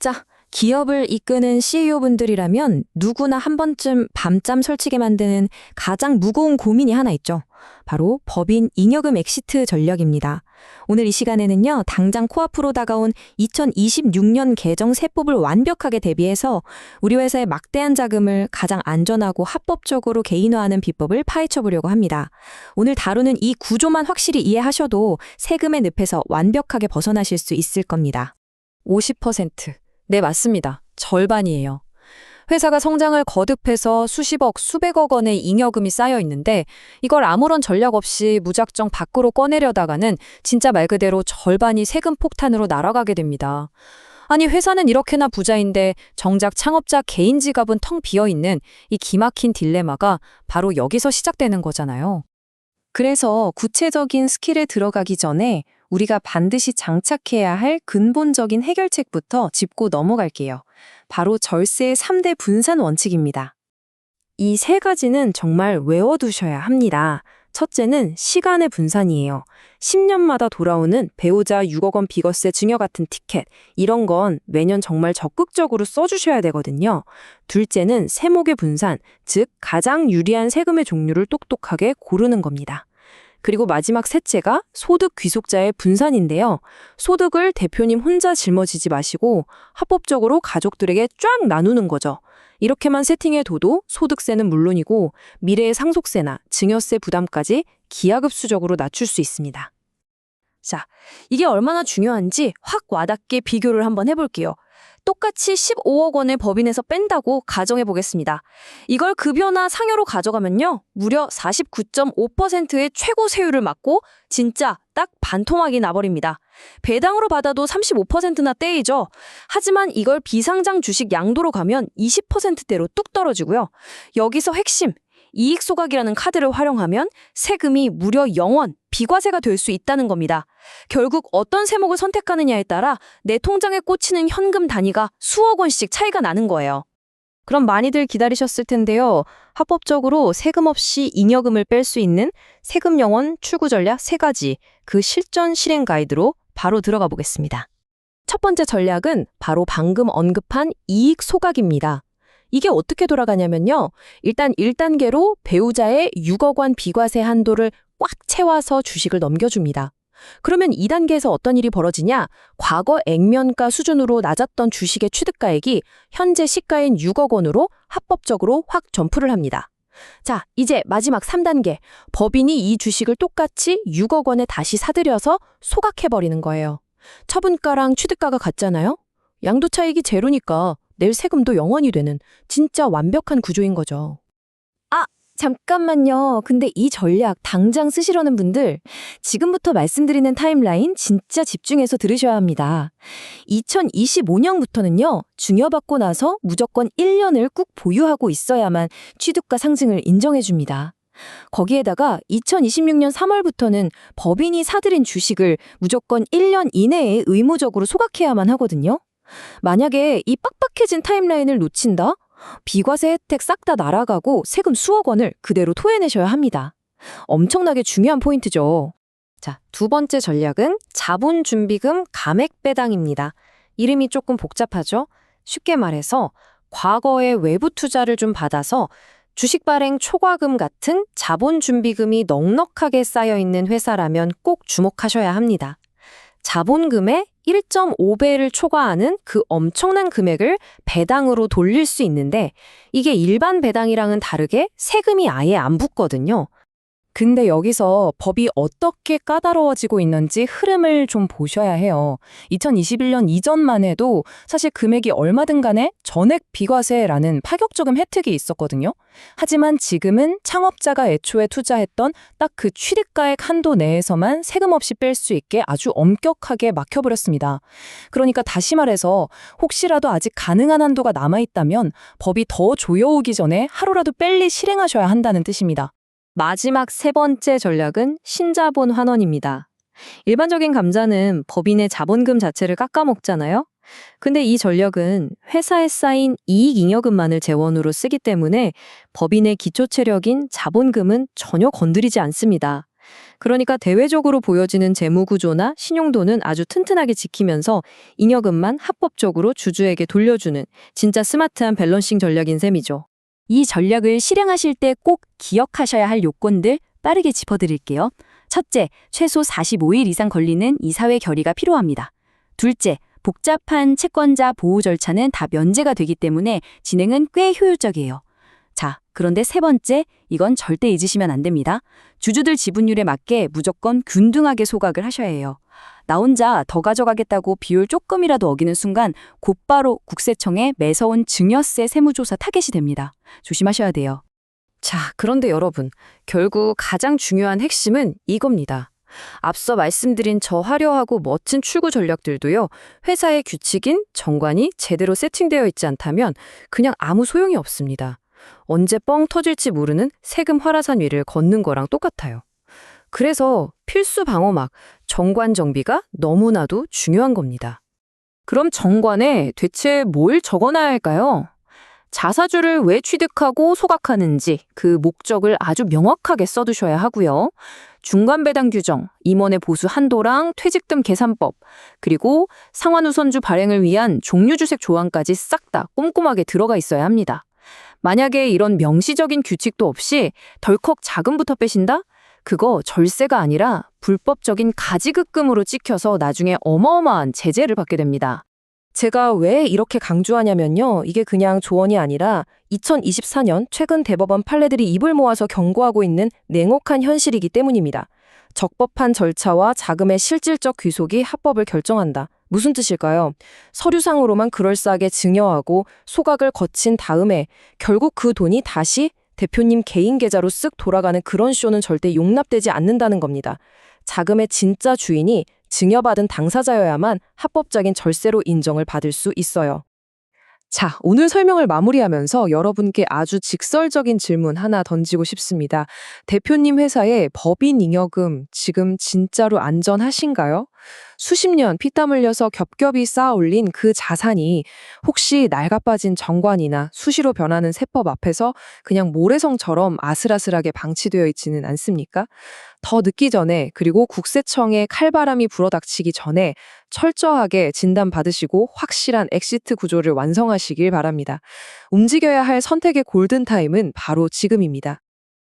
자, 기업을 이끄는 CEO분들이라면 누구나 한 번쯤 밤잠 설치게 만드는 가장 무거운 고민이 하나 있죠. 바로 법인 잉여금 엑시트 전략입니다. 오늘 이 시간에는요, 당장 코앞으로 다가온 2026년 개정 세법을 완벽하게 대비해서 우리 회사의 막대한 자금을 가장 안전하고 합법적으로 개인화하는 비법을 파헤쳐 보려고 합니다. 오늘 다루는 이 구조만 확실히 이해하셔도 세금의 늪에서 완벽하게 벗어나실 수 있을 겁니다. 50%. 네, 맞습니다. 절반이에요. 회사가 성장을 거듭해서 수십억, 수백억 원의 잉여금이 쌓여 있는데 이걸 아무런 전략 없이 무작정 밖으로 꺼내려다가는 진짜 말 그대로 절반이 세금 폭탄으로 날아가게 됩니다. 아니, 회사는 이렇게나 부자인데 정작 창업자 개인 지갑은 텅 비어있는 이 기막힌 딜레마가 바로 여기서 시작되는 거잖아요. 그래서 구체적인 스킬에 들어가기 전에 우리가 반드시 장착해야 할 근본적인 해결책부터 짚고 넘어갈게요. 바로 절세의 3대 분산 원칙입니다. 이 세 가지는 정말 외워두셔야 합니다. 첫째는 시간의 분산이에요. 10년마다 돌아오는 배우자 6억 원 비거세 증여 같은 티켓, 이런 건 매년 정말 적극적으로 써주셔야 되거든요. 둘째는 세목의 분산, 즉 가장 유리한 세금의 종류를 똑똑하게 고르는 겁니다. 그리고 마지막 셋째가 소득 귀속자의 분산인데요. 소득을 대표님 혼자 짊어지지 마시고 합법적으로 가족들에게 쫙 나누는 거죠. 이렇게만 세팅해둬도 소득세는 물론이고 미래의 상속세나 증여세 부담까지 기하급수적으로 낮출 수 있습니다. 자, 이게 얼마나 중요한지 확 와닿게 비교를 한번 해볼게요. 똑같이 15억 원을 법인에서 뺀다고 가정해 보겠습니다. 이걸 급여나 상여로 가져가면요, 무려 49.5%의 최고 세율을 맞고 진짜 딱 반토막이 나버립니다. 배당으로 받아도 35%나 떼이죠. 하지만 이걸 비상장 주식 양도로 가면 20%대로 뚝 떨어지고요. 여기서 핵심, 이익 소각이라는 카드를 활용하면 세금이 무려 0원, 비과세가 될 수 있다는 겁니다. 결국 어떤 세목을 선택하느냐에 따라 내 통장에 꽂히는 현금 단위가 수억 원씩 차이가 나는 거예요. 그럼 많이들 기다리셨을 텐데요. 합법적으로 세금 없이 잉여금을 뺄 수 있는 세금 영원 출구 전략 3가지, 그 실전 실행 가이드로 바로 들어가 보겠습니다. 첫 번째 전략은 바로 방금 언급한 이익 소각입니다. 이게 어떻게 돌아가냐면요. 일단 1단계로 배우자의 6억 원 비과세 한도를 꽉 채워서 주식을 넘겨줍니다. 그러면 2단계에서 어떤 일이 벌어지냐? 과거 액면가 수준으로 낮았던 주식의 취득가액이 현재 시가인 6억 원으로 합법적으로 확 점프를 합니다. 자, 이제 마지막 3단계. 법인이 이 주식을 똑같이 6억 원에 다시 사들여서 소각해버리는 거예요. 처분가랑 취득가가 같잖아요? 양도 차익이 제로니까 낼 세금도 0원이 되는 진짜 완벽한 구조인 거죠. 잠깐만요. 근데 이 전략 당장 쓰시려는 분들, 지금부터 말씀드리는 타임라인 진짜 집중해서 들으셔야 합니다. 2025년부터는요, 증여받고 나서 무조건 1년을 꾹 보유하고 있어야만 취득가 상승을 인정해줍니다. 거기에다가 2026년 3월부터는 법인이 사들인 주식을 무조건 1년 이내에 의무적으로 소각해야만 하거든요. 만약에 이 빡빡해진 타임라인을 놓친다? 비과세 혜택 싹 다 날아가고 세금 수억 원을 그대로 토해내셔야 합니다. 엄청나게 중요한 포인트죠. 자, 두 번째 전략은 자본준비금 감액 배당입니다. 이름이 조금 복잡하죠? 쉽게 말해서 과거에 외부 투자를 좀 받아서 주식 발행 초과금 같은 자본준비금이 넉넉하게 쌓여있는 회사라면 꼭 주목하셔야 합니다. 자본금의 1.5배를 초과하는 그 엄청난 금액을 배당으로 돌릴 수 있는데 이게 일반 배당이랑은 다르게 세금이 아예 안 붙거든요. 근데 여기서 법이 어떻게 까다로워지고 있는지 흐름을 좀 보셔야 해요. 2021년 이전만 해도 사실 금액이 얼마든 간에 전액 비과세라는 파격적인 혜택이 있었거든요. 하지만 지금은 창업자가 애초에 투자했던 딱 그 취득가액 한도 내에서만 세금 없이 뺄 수 있게 아주 엄격하게 막혀버렸습니다. 그러니까 다시 말해서 혹시라도 아직 가능한 한도가 남아있다면 법이 더 조여오기 전에 하루라도 빨리 실행하셔야 한다는 뜻입니다. 마지막 세 번째 전략은 신자본 환원입니다. 일반적인 감자는 법인의 자본금 자체를 깎아먹잖아요. 근데 이 전략은 회사에 쌓인 이익 잉여금만을 재원으로 쓰기 때문에 법인의 기초 체력인 자본금은 전혀 건드리지 않습니다. 그러니까 대외적으로 보여지는 재무 구조나 신용도는 아주 튼튼하게 지키면서 잉여금만 합법적으로 주주에게 돌려주는 진짜 스마트한 밸런싱 전략인 셈이죠. 이 전략을 실행하실 때 꼭 기억하셔야 할 요건들 빠르게 짚어드릴게요. 첫째, 최소 45일 이상 걸리는 이사회 결의가 필요합니다. 둘째, 복잡한 채권자 보호 절차는 다 면제가 되기 때문에 진행은 꽤 효율적이에요. 자, 그런데 세 번째, 이건 절대 잊으시면 안 됩니다. 주주들 지분율에 맞게 무조건 균등하게 소각을 하셔야 해요. 나 혼자 더 가져가겠다고 비율 조금이라도 어기는 순간 곧바로 국세청에 매서운 증여세 세무조사 타겟이 됩니다. 조심하셔야 돼요. 자, 그런데 여러분, 결국 가장 중요한 핵심은 이겁니다. 앞서 말씀드린 저 화려하고 멋진 출구 전략들도요, 회사의 규칙인 정관이 제대로 세팅되어 있지 않다면 그냥 아무 소용이 없습니다. 언제 뻥 터질지 모르는 세금 활화산 위를 걷는 거랑 똑같아요. 그래서 필수 방어막, 정관 정비가 너무나도 중요한 겁니다. 그럼 정관에 대체 뭘 적어놔야 할까요? 자사주를 왜 취득하고 소각하는지 그 목적을 아주 명확하게 써두셔야 하고요. 중간 배당 규정, 임원의 보수 한도랑 퇴직금 계산법, 그리고 상환우선주 발행을 위한 종류주색 조항까지 싹 다 꼼꼼하게 들어가 있어야 합니다. 만약에 이런 명시적인 규칙도 없이 덜컥 자금부터 빼신다? 그거 절세가 아니라 불법적인 가지급금으로 찍혀서 나중에 어마어마한 제재를 받게 됩니다. 제가 왜 이렇게 강조하냐면요. 이게 그냥 조언이 아니라 2024년 최근 대법원 판례들이 입을 모아서 경고하고 있는 냉혹한 현실이기 때문입니다. 적법한 절차와 자금의 실질적 귀속이 합법을 결정한다. 무슨 뜻일까요? 서류상으로만 그럴싸하게 증여하고 소각을 거친 다음에 결국 그 돈이 다시 대표님 개인 계좌로 쓱 돌아가는 그런 쇼는 절대 용납되지 않는다는 겁니다. 자금의 진짜 주인이 증여받은 당사자여야만 합법적인 절세로 인정을 받을 수 있어요. 자, 오늘 설명을 마무리하면서 여러분께 아주 직설적인 질문 하나 던지고 싶습니다. 대표님 회사의 법인 잉여금 지금 진짜로 안전하신가요? 수십 년 피땀 흘려서 겹겹이 쌓아 올린 그 자산이 혹시 낡아빠진 정관이나 수시로 변하는 세법 앞에서 그냥 모래성처럼 아슬아슬하게 방치되어 있지는 않습니까? 더 늦기 전에 그리고 국세청에 칼바람이 불어닥치기 전에 철저하게 진단받으시고 확실한 엑시트 구조를 완성하시길 바랍니다. 움직여야 할 선택의 골든타임은 바로 지금입니다.